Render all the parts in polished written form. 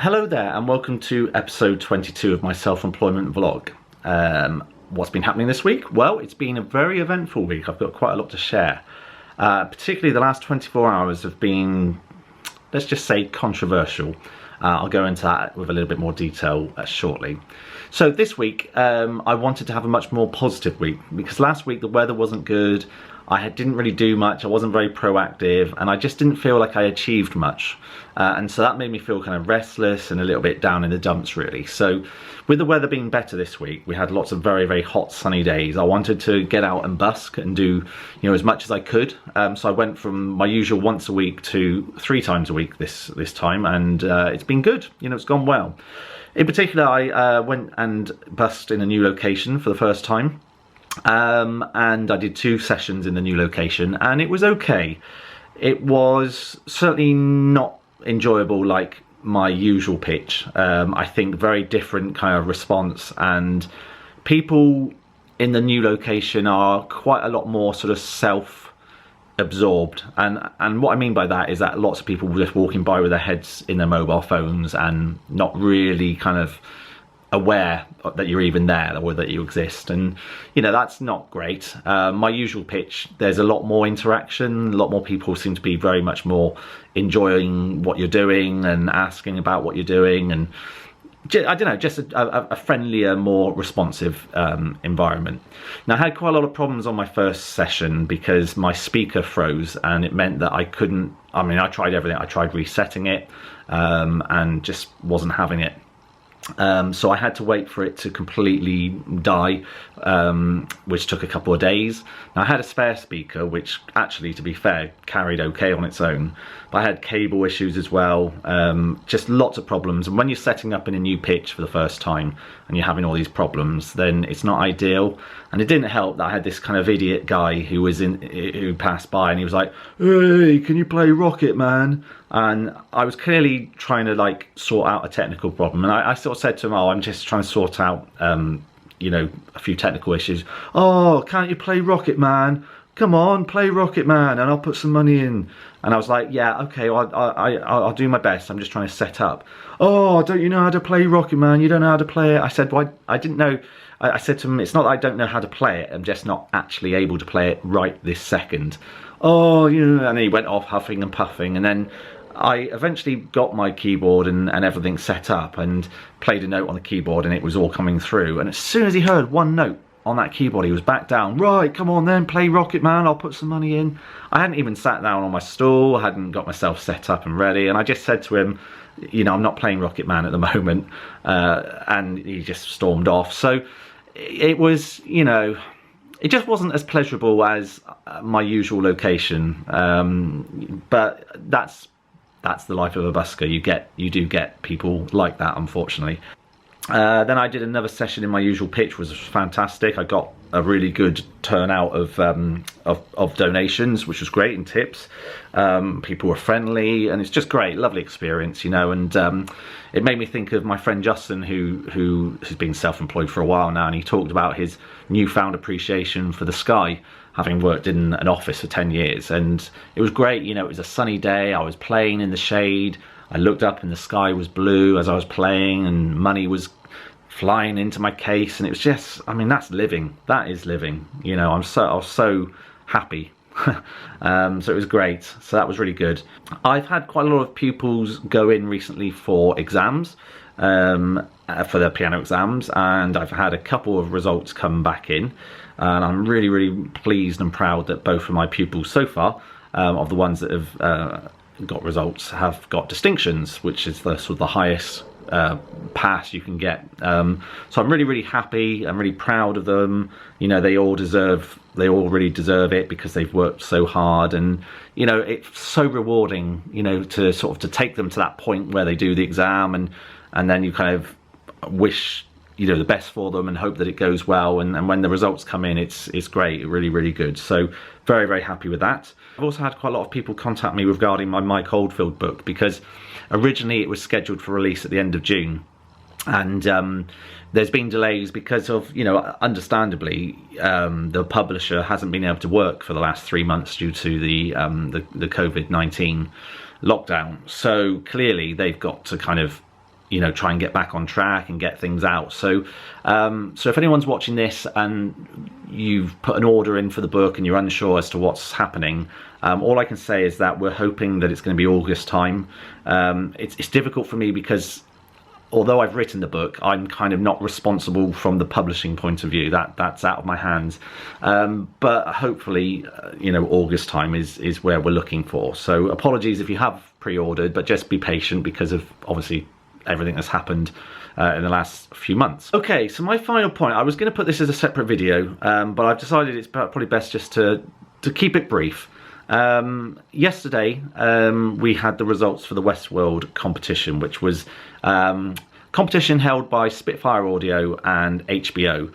Hello there and welcome to episode 22 of my self-employment vlog. What's been happening this week? Well, it's been a very eventful week. I've got quite a lot to share. Particularly the last 24 hours have been, let's just say, controversial. I'll go into that with a little bit more detail shortly. So this week, I wanted to have a much more positive week because last week the weather wasn't good. I didn't really do much, I wasn't very proactive, and I just didn't feel like I achieved much. And so that made me feel kind of restless and a little bit down in the dumps, really. So with the weather being better this week, we had lots of very, very hot sunny days. I wanted to get out and busk and do, as much as I could. So I went from my usual once a week to 3 times a week this time, and it's been good. It's gone well. In particular, I went and busked in a new location for the first time. And I did 2 sessions in the new location and it was okay. It was certainly not enjoyable like my usual pitch. I think very different kind of response, and people in the new location are quite a lot more sort of self-absorbed, and what I mean by that is that lots of people were just walking by with their heads in their mobile phones and not really kind of aware that you're even there or that you exist, and that's not great. My usual pitch, there's a lot more interaction, a lot more people seem to be very much more enjoying what you're doing and asking about what you're doing, and I don't know, just a friendlier, more responsive environment. Now, I had quite a lot of problems on my first session because my speaker froze, and it meant that I couldn't, I tried everything. I tried resetting it and just wasn't having it. So I had to wait for it to completely die, which took a couple of days. Now I had a spare speaker, which actually, to be fair, carried okay on its own, but I had cable issues as well, just lots of problems. And when you're setting up in a new pitch for the first time and you're having all these problems, then it's not ideal. And it didn't help that I had this kind of idiot guy who passed by, and he was like, "Hey, can you play Rocket Man?" And I was clearly trying to sort out a technical problem, and I sort of said to him, "Oh, I'm just trying to sort out a few technical issues." "Oh, can't you play Rocket Man? Come on, play Rocket Man and I'll put some money in." And I was like, "Yeah, okay, well, I'll do my best. I'm just trying to set up." "Oh, don't you know how to play Rocket Man? You don't know how to play it?" I said, "Well, I didn't know." I said to him, "It's not that I don't know how to play it, I'm just not actually able to play it right this second." "Oh, and then he went off huffing and puffing, and then I eventually got my keyboard and everything set up and played a note on the keyboard, and it was all coming through. And as soon as he heard one note on that keyboard, he was back down. "Right, come on then, play Rocket Man, I'll put some money in." I hadn't even sat down on my stool, I hadn't got myself set up and ready, and I just said to him, "I'm not playing Rocket Man at the moment," and he just stormed off. So it was, it just wasn't as pleasurable as my usual location, but that's the life of a busker. You do get people like that, unfortunately. Then I did another session in my usual pitch, which was fantastic. I got a really good turnout of donations, which was great, and tips. People were friendly, and it's just great, lovely experience, and it made me think of my friend Justin, who's been self-employed for a while now, and he talked about his newfound appreciation for the sky, having worked in an office for 10 years. And it was great, it was a sunny day, I was playing in the shade, I looked up and the sky was blue as I was playing, and money was flying into my case, and it was just, that's living. That is living. I was so happy. So it was great. So that was really good. I've had quite a lot of pupils go in recently for exams, for their piano exams, and I've had a couple of results come back in, and I'm really, really pleased and proud that both of my pupils so far, of the ones that have got results, have got distinctions, which is the sort of the highest pass you can get. So I'm really, really happy. I'm really proud of them. They all really deserve it because they've worked so hard, and it's so rewarding, to take them to that point where they do the exam, and then you kind of wish the best for them and hope that it goes well, and when the results come in, it's great, really, really good. So very, very happy with that. I've also had quite a lot of people contact me regarding my Mike Oldfield book, because originally it was scheduled for release at the end of June, and there's been delays because of, understandably, the publisher hasn't been able to work for the last 3 months due to the COVID-19 lockdown. So clearly they've got to kind of you know, try and get back on track and get things out. So so if anyone's watching this and you've put an order in for the book and you're unsure as to what's happening, all I can say is that we're hoping that it's going to be August time. It's difficult for me because although I've written the book, I'm kind of not responsible from the publishing point of view. That's out of my hands. But hopefully, you know, August time is where we're looking for. So apologies if you have pre-ordered, but just be patient because of obviously everything that's happened in the last few months. Okay, so my final point, I was going to put this as a separate video, but I've decided it's probably best just to keep it brief. Yesterday we had the results for the WestWorld competition, which was competition held by Spitfire Audio and HBO,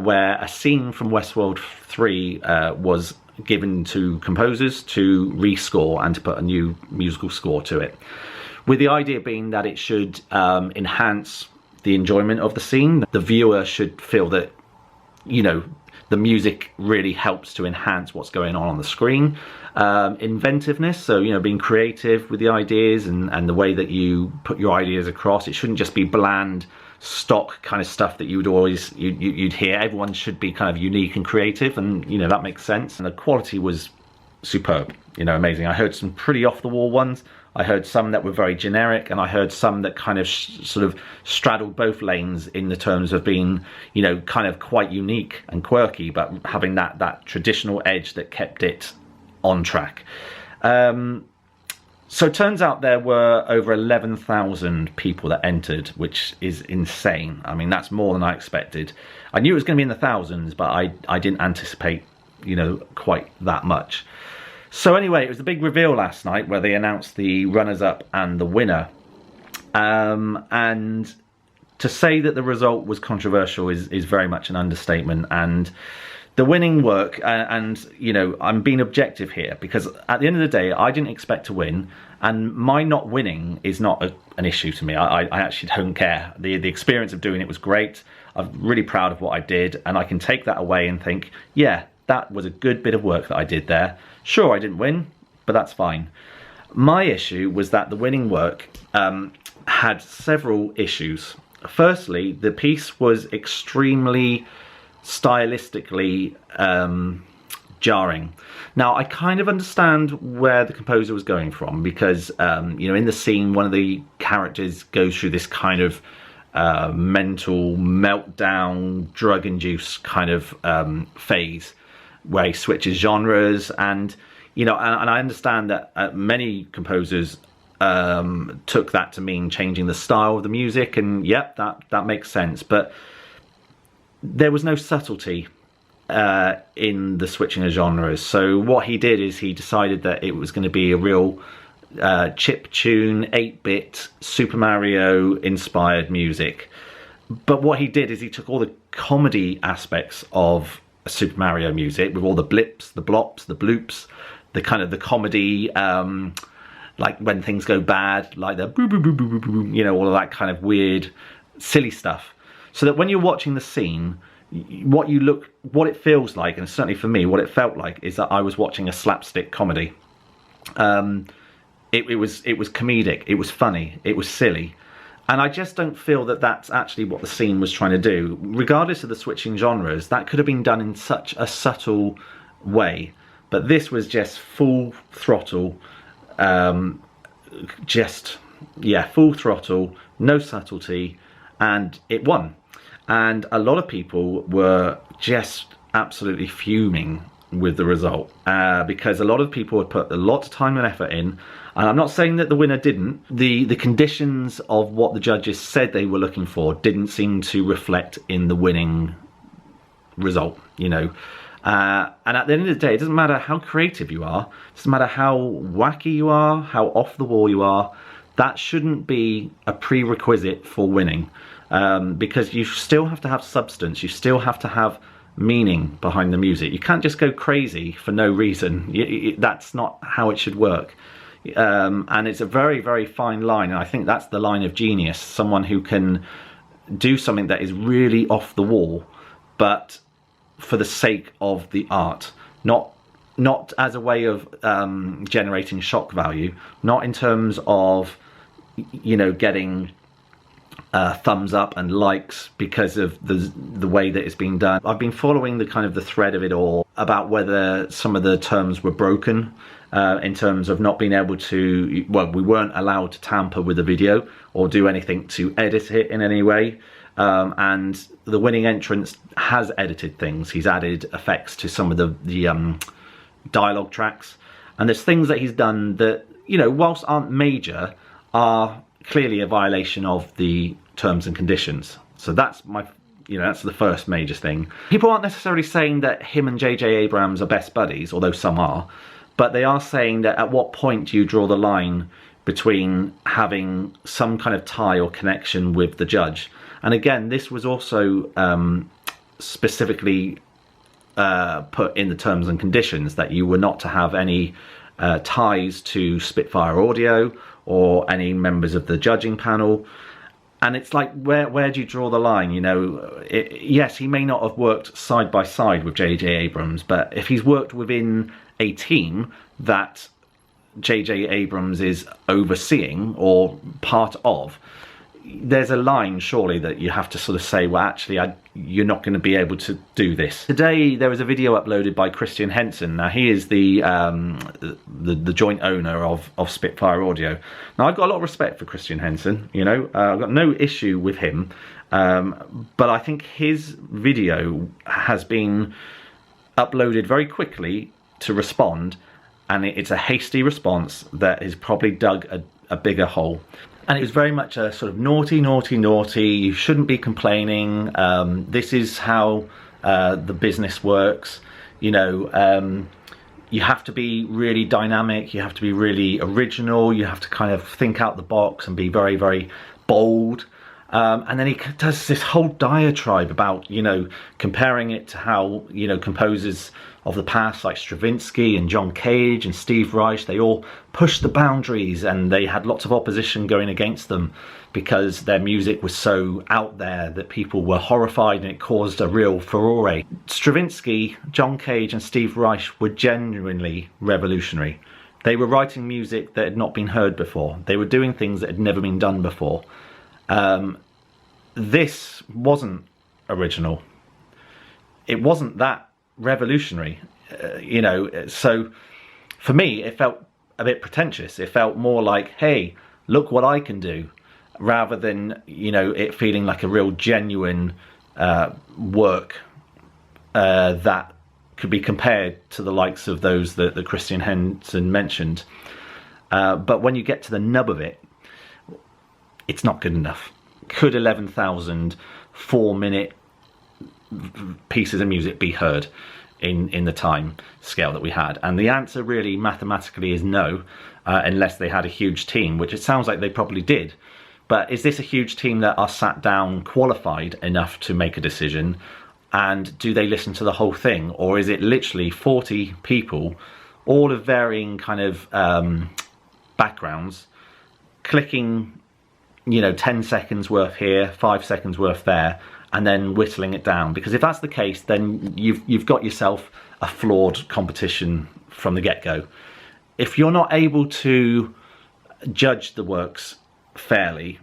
where a scene from WestWorld 3 was given to composers to rescore and to put a new musical score to it, with the idea being that it should enhance the enjoyment of the scene. The viewer should feel that, you know, the music really helps to enhance what's going on the screen. Inventiveness, so, you know, being creative with the ideas and the way that you put your ideas across. It shouldn't just be bland, stock kind of stuff that you would always, you'd hear. Everyone should be kind of unique and creative, and, you know, that makes sense. And the quality was superb, you know, amazing. I heard some pretty off-the-wall ones. I heard some that were very generic, and I heard some that kind of sort of straddled both lanes in the terms of being, you know, kind of quite unique and quirky, but having that traditional edge that kept it on track. So it turns out there were over 11,000 people that entered, which is insane. I mean, that's more than I expected. I knew it was going to be in the thousands, but I didn't anticipate, you know, quite that much. So anyway, it was the big reveal last night where they announced the runners-up and the winner. And to say that the result was controversial is very much an understatement. And the winning work, and you know, I'm being objective here because at the end of the day, I didn't expect to win, and my not winning is not an issue to me. I actually don't care. The experience of doing it was great. I'm really proud of what I did, and I can take that away and think, yeah, that was a good bit of work that I did there. Sure, I didn't win, but that's fine. My issue was that the winning work had several issues. Firstly, the piece was extremely stylistically jarring. Now, I kind of understand where the composer was going from, because you know, in the scene, one of the characters goes through this kind of mental meltdown, drug-induced kind of phase where he switches genres, and you know, and I understand that many composers took that to mean changing the style of the music, and yep, that makes sense. But there was no subtlety in the switching of genres. So what he did is he decided that it was going to be a real chip tune, 8-bit Super Mario inspired music. But what he did is he took all the comedy aspects of Super Mario music, with all the blips, the blops, the bloops, the kind of the comedy, like when things go bad, like the boo boo boo boo boo boo, you know, all of that kind of weird, silly stuff. So that when you're watching the scene, what it feels like, and certainly for me, what it felt like, is that I was watching a slapstick comedy. It was comedic, it was funny, it was silly. And I just don't feel that that's actually what the scene was trying to do. Regardless of the switching genres, that could have been done in such a subtle way. But this was just full throttle, full throttle, no subtlety, and it won. And a lot of people were just absolutely fuming with the result, because a lot of people had put a lot of time and effort in, and I'm not saying that the winner didn't. The conditions of what the judges said they were looking for didn't seem to reflect in the winning result, you know. And at the end of the day, it doesn't matter how creative you are, it doesn't matter how wacky you are, how off the wall you are, that shouldn't be a prerequisite for winning, because you still have to have substance, you still have to have meaning behind the music. You can't just go crazy for no reason. That's not how it should work. And it's a very, very fine line, and I think that's the line of genius. Someone who can do something that is really off the wall, but for the sake of the art, not as a way of generating shock value, not in terms of, you know, getting thumbs up and likes because of the way that it's been done. I've been following the kind of the thread of it all about whether some of the terms were broken in terms of not being able to, well, we weren't allowed to tamper with the video or do anything to edit it in any way. And the winning entrant has edited things. He's added effects to some of the dialogue tracks, and there's things that he's done that, you know, whilst aren't major, are clearly a violation of the terms and conditions. So that's my, you know, that's the first major thing. People aren't necessarily saying that him and JJ Abrams are best buddies, although some are, but they are saying that at what point do you draw the line between having some kind of tie or connection with the judge. And again, this was also specifically put in the terms and conditions that you were not to have any ties to Spitfire Audio or any members of the judging panel. And it's like, where do you draw the line? You know, yes, he may not have worked side by side with JJ Abrams, but if he's worked within a team that JJ Abrams is overseeing or part of, there's a line surely that you have to sort of say, well, actually, you're not going to be able to do this. Today there was a video uploaded by Christian Henson. Now he is the joint owner of Spitfire Audio. Now I've got a lot of respect for Christian Henson, you know, I've got no issue with him, but I think his video has been uploaded very quickly to respond, and it's a hasty response that has probably dug a bigger hole. And it was very much a sort of naughty, naughty, naughty, you shouldn't be complaining, this is how the business works, you know, you have to be really dynamic, you have to be really original, you have to kind of think out the box and be very, very bold. And then he does this whole diatribe about, you know, comparing it to how, you know, composers of the past like Stravinsky and John Cage and Steve Reich, they all pushed the boundaries and they had lots of opposition going against them because their music was so out there that people were horrified and it caused a real furore. Stravinsky, John Cage and Steve Reich were genuinely revolutionary. They were writing music that had not been heard before. They were doing things that had never been done before. This wasn't original. It wasn't that revolutionary, you know, so for me it felt a bit pretentious. It felt more like, hey, look what I can do, rather than, you know, it feeling like a real genuine work that could be compared to the likes of those that Christian Henson mentioned. But when you get to the nub of it, it's not good enough. Could 11,000 4-minute pieces of music be heard in the time scale that we had? And the answer really mathematically is no, unless they had a huge team, which it sounds like they probably did. But is this a huge team that are sat down qualified enough to make a decision, and do they listen to the whole thing? Or is it literally 40 people, all of varying kind of backgrounds, clicking, you know, 10 seconds worth here, 5 seconds worth there, and then whittling it down? Because if that's the case, then you've got yourself a flawed competition from the get-go. If you're not able to judge the works fairly,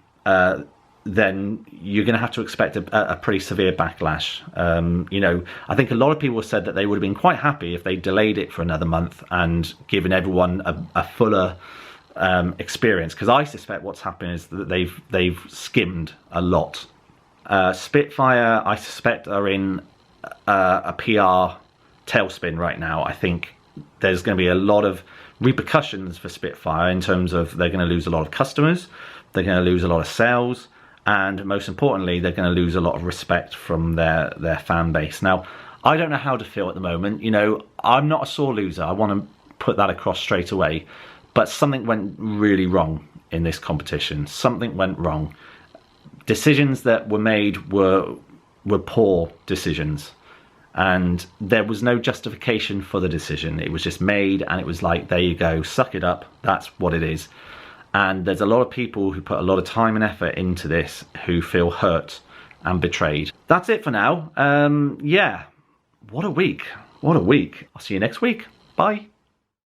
then you're going to have to expect a pretty severe backlash. You know, I think a lot of people said that they would have been quite happy if they delayed it for another month and given everyone a fuller experience, because I suspect what's happened is that they've skimmed a lot. Spitfire, I suspect, are in a PR tailspin right now. I think there's going to be a lot of repercussions for Spitfire in terms of they're going to lose a lot of customers, they're going to lose a lot of sales, and most importantly, they're going to lose a lot of respect from their fan base. Now, I don't know how to feel at the moment. You know, I'm not a sore loser. I want to put that across straight away. But something went really wrong in this competition. Something went wrong. Decisions that were made were poor decisions. And there was no justification for the decision. It was just made, and it was like, there you go, suck it up, that's what it is. And there's a lot of people who put a lot of time and effort into this who feel hurt and betrayed. That's it for now. Yeah, what a week. What a week. I'll see you next week. Bye.